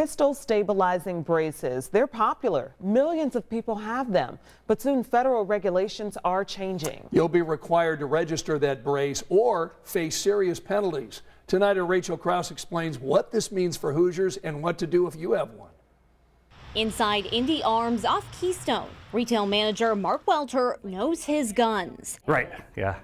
Pistol stabilizing braces, they're popular. Millions of people have them, but soon federal regulations are changing. You'll be required to register that brace or face serious penalties. Tonight, Rachel Krause explains what this means for Hoosiers and what to do if you have one. Inside Indy Arms off Keystone, retail manager Mark Welter knows his guns. Right, yeah.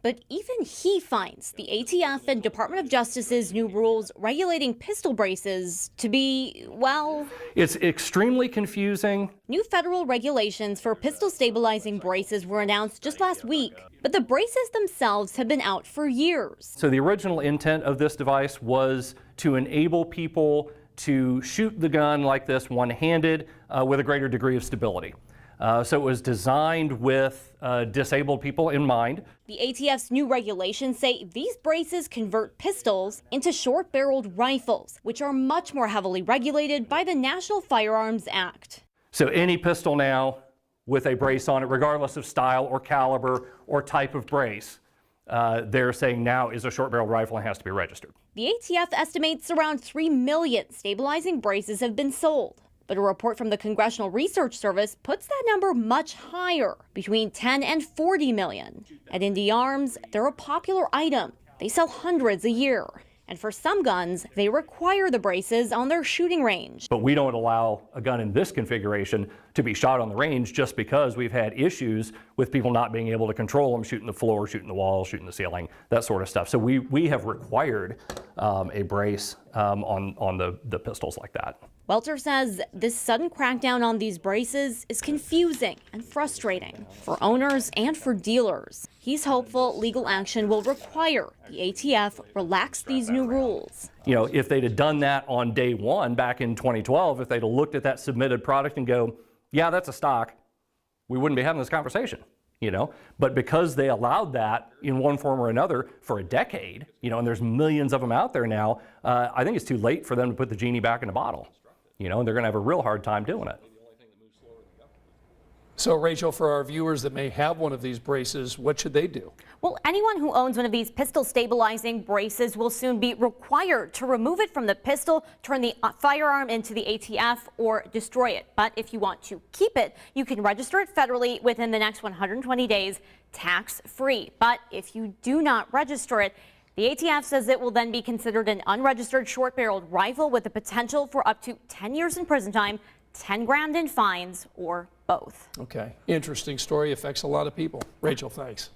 But even he finds the ATF and Department of Justice's new rules regulating pistol braces to be, well... It's extremely confusing. New federal regulations for pistol stabilizing braces were announced just last week, but the braces themselves have been out for years. So the original intent of this device was to enable people to shoot the gun like this one-handed with a greater degree of stability. So it was designed with disabled people in mind. The ATF's new regulations say these braces convert pistols into short-barreled rifles, which are much more heavily regulated by the National Firearms Act. So any pistol now with a brace on it, regardless of style or caliber or type of brace, they're saying now is a short-barreled rifle and has to be registered. The ATF estimates around 3 million stabilizing braces have been sold. But a report from the Congressional Research Service puts that number much higher, between 10 and 40 million. At Indy Arms, they're a popular item. They sell hundreds a year. And for some guns, they require the braces on their shooting range. But we don't allow a gun in this configuration to be shot on the range just because we've had issues with people not being able to control them, shooting the floor, shooting the wall, shooting the ceiling, that sort of stuff. So we have required a brace on the pistols like that. Welter says this sudden crackdown on these braces is confusing and frustrating for owners and for dealers. He's hopeful legal action will require the ATF relax these new rules. You know, if they'd have done that on day one back in 2012, if they'd have looked at that submitted product and go, yeah, that's a stock, we wouldn't be having this conversation, you know. But because they allowed that in one form or another for a decade, you know, and there's millions of them out there now, I think it's too late for them to put the genie back in the bottle. You know, and they're going to have a real hard time doing it. So, Rachel, for our viewers that may have one of these braces, what should they do? Well, anyone who owns one of these pistol stabilizing braces will soon be required to remove it from the pistol, turn the firearm into the ATF, or destroy it. But if you want to keep it, you can register it federally within the next 120 days, tax-free. But if you do not register it, the ATF says it will then be considered an unregistered short-barreled rifle with the potential for up to 10 years in prison time, 10 grand in fines, or both. Okay. Interesting story. Affects a lot of people. Rachel, thanks.